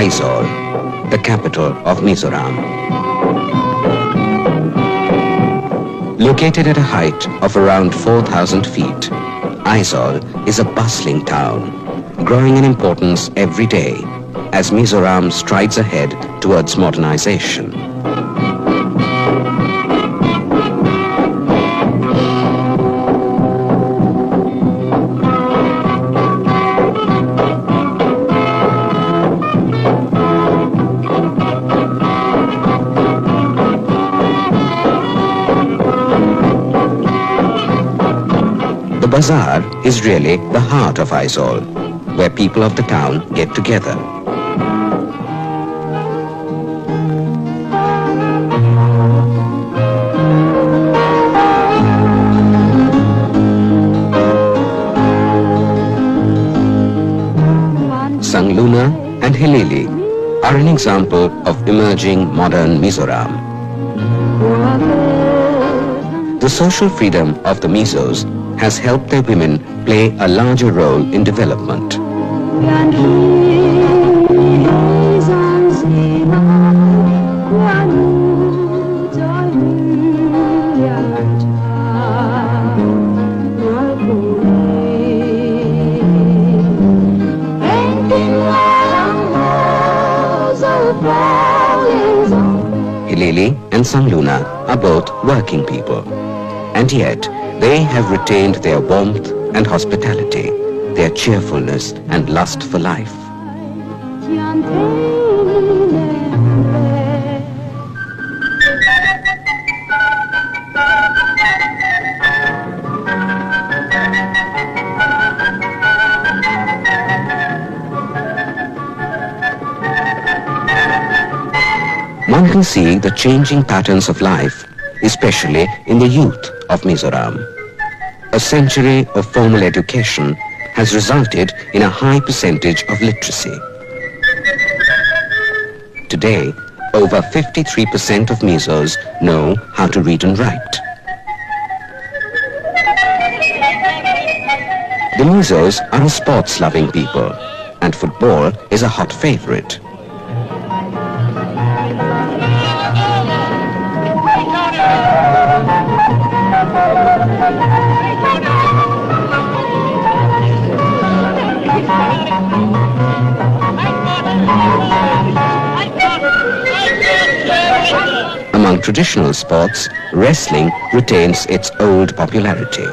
Aizawl, the capital of Mizoram. Located at a height of around 4,000 feet, Aizawl is a bustling town, growing in importance every day as Mizoram strides ahead towards modernization. The bazaar is really the heart of Aizawl, where people of the town get together. Sangluna and Hilili are an example of emerging modern Mizoram. The social freedom of the Mizos has helped their women play a larger role in development. Hilili and Sangluna are both working people, and yet they have retained their warmth and hospitality, their cheerfulness and lust for life. One can see the changing patterns of life, especially in the youth of Mizoram. A century of formal education has resulted in a high percentage of literacy. Today, over 53% of Mizos know how to read and write. The Mizos are a sports-loving people, and football is a hot favorite. Among traditional sports, wrestling retains its old popularity.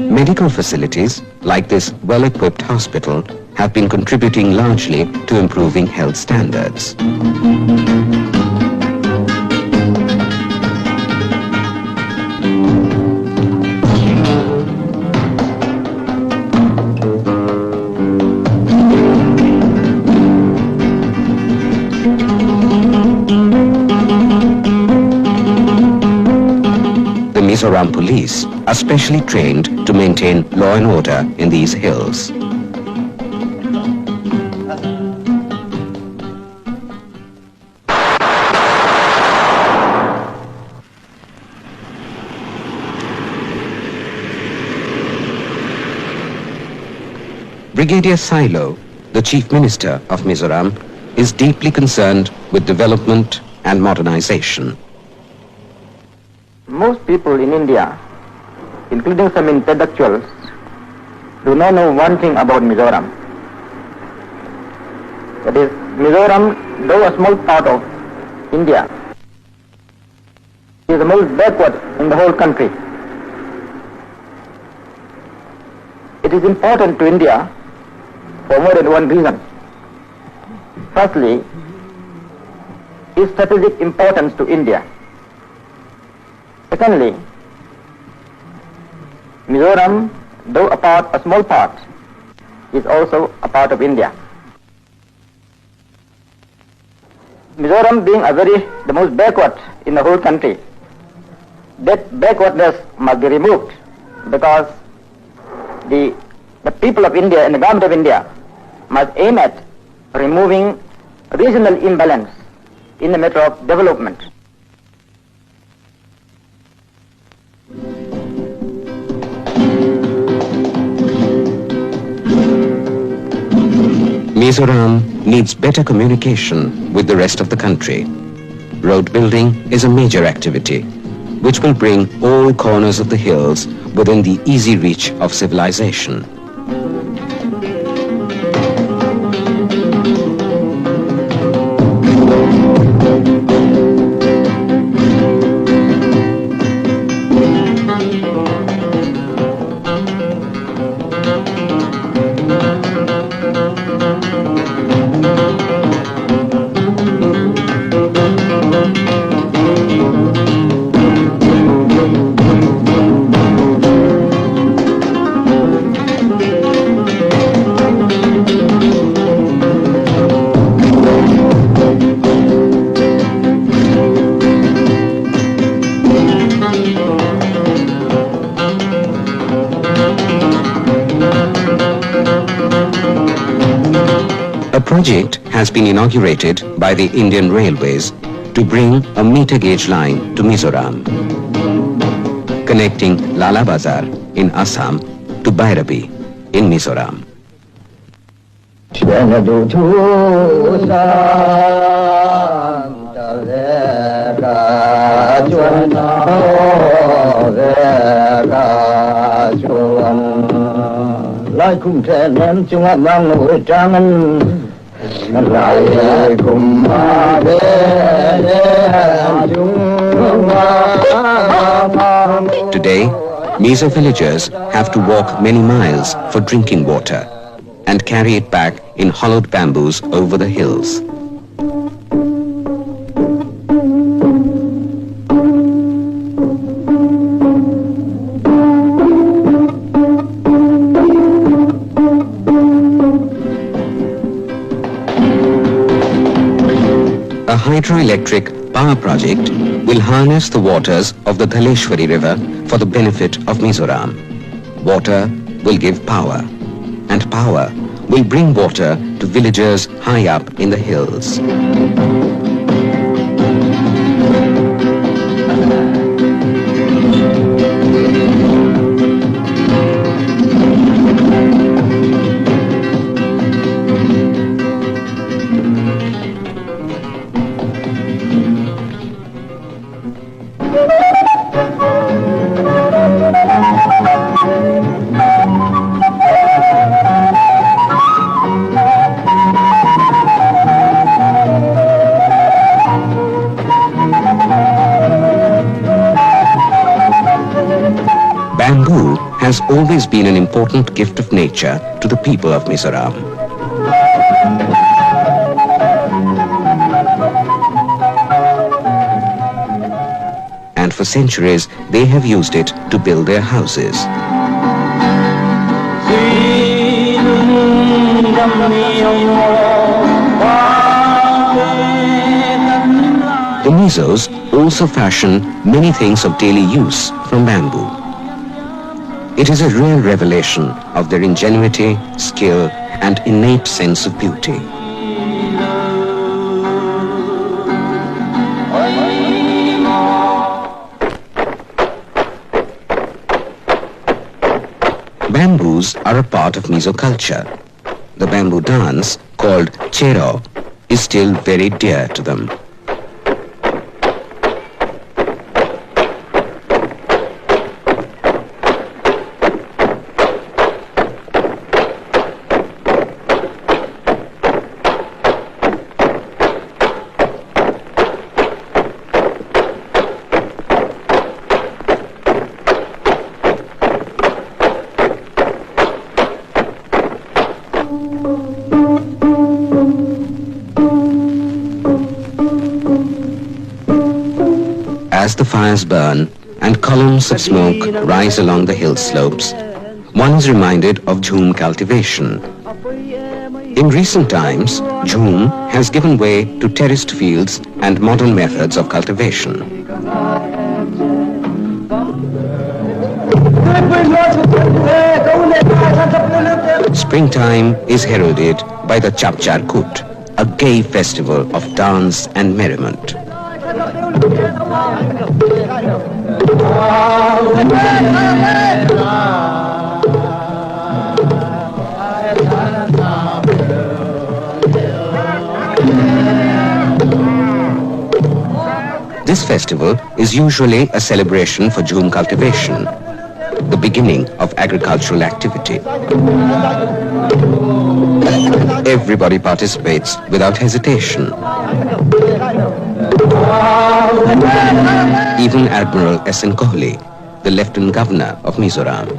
Medical facilities, like this well-equipped hospital, have been contributing largely to improving health standards. The Mizoram police are specially trained to maintain law and order in these hills. Brigadier Silo, the Chief Minister of Mizoram, is deeply concerned with development and modernization. Most people in India, including some intellectuals, do not know one thing about Mizoram. That is, Mizoram, though a small part of India, is the most backward in the whole country. It is important to India for more than one reason. Firstly, its strategic importance to India. Secondly, Mizoram, though a small part, is also a part of India. Mizoram being the most backward in the whole country, that backwardness must be removed because the people of India and the government of India must aim at removing regional imbalance in the matter of development. Mizoram needs better communication with the rest of the country. Road building is a major activity, which will bring all corners of the hills within the easy reach of civilization. A project has been inaugurated by the Indian Railways to bring a meter gauge line to Mizoram, connecting Lala Bazar in Assam to Bhairabi in Mizoram. Today, Mizo villagers have to walk many miles for drinking water and carry it back in hollowed bamboos over the hills. A hydroelectric power project will harness the waters of the Dhaleshwari river for the benefit of Mizoram. Water will give power, and power will bring water to villagers high up in the hills. Bamboo has always been an important gift of nature to the people of Mizoram. And for centuries, they have used it to build their houses. The Mizos also fashion many things of daily use from bamboo. It is a real revelation of their ingenuity, skill, and innate sense of beauty. Bamboos are a part of Mizo culture. The bamboo dance, called chero, is still very dear to them. As the fires burn and columns of smoke rise along the hill slopes, one is reminded of jhum cultivation. In recent times, jhum has given way to terraced fields and modern methods of cultivation. Springtime is heralded by the Chapchar Kut, a gay festival of dance and merriment. This festival is usually a celebration for jhum cultivation, the beginning of agricultural activity. Everybody participates without hesitation. Even Admiral S.N. Kohli, the Lieutenant Governor of Mizoram.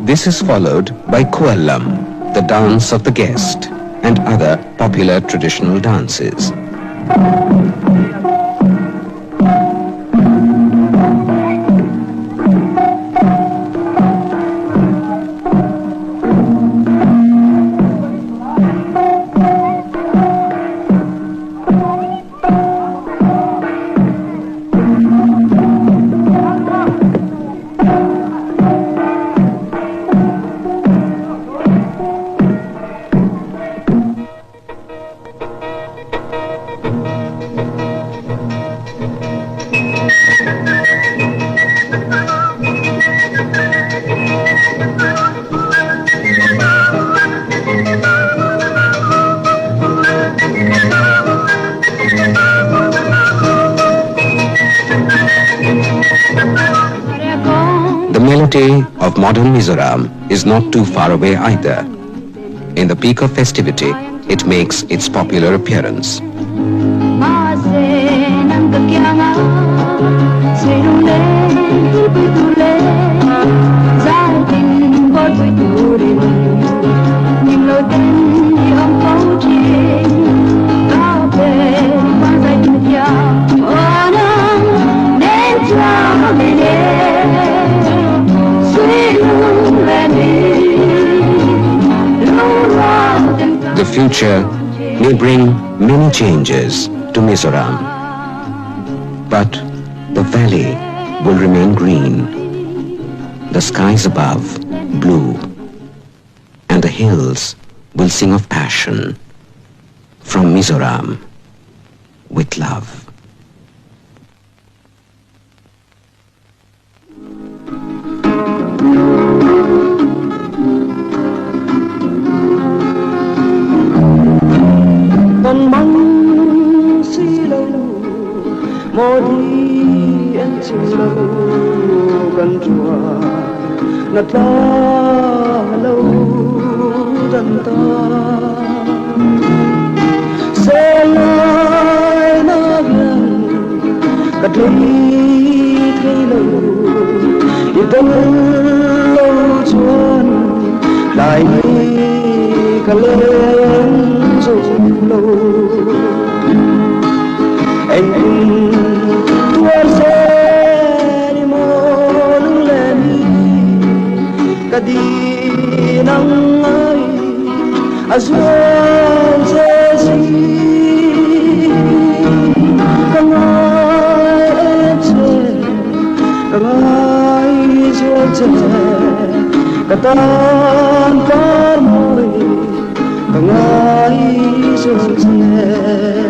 This is followed by Kuallam, the dance of the guest, and other popular traditional dances. The melody of modern Mizoram is not too far away either. In the peak of festivity, it makes its popular appearance. The future may bring many changes to Mizoram, but the valley will remain green, the skies above blue, and the hills will sing of passion from Mizoram with love. Con mong xí lâu mô đi en chim lâu gần chùa nát ta lâu dần ta sẽ lại na gần cả thấy lâu yêu tâm lâu chuan lại cả lên lâu anh tuan sẽ đi mô lên cả đi nắng ấy azuan sẽ gì cả ngày em sẽ cả ngày xuân sẽ cả tan cả môi cả ngày xuân sẽ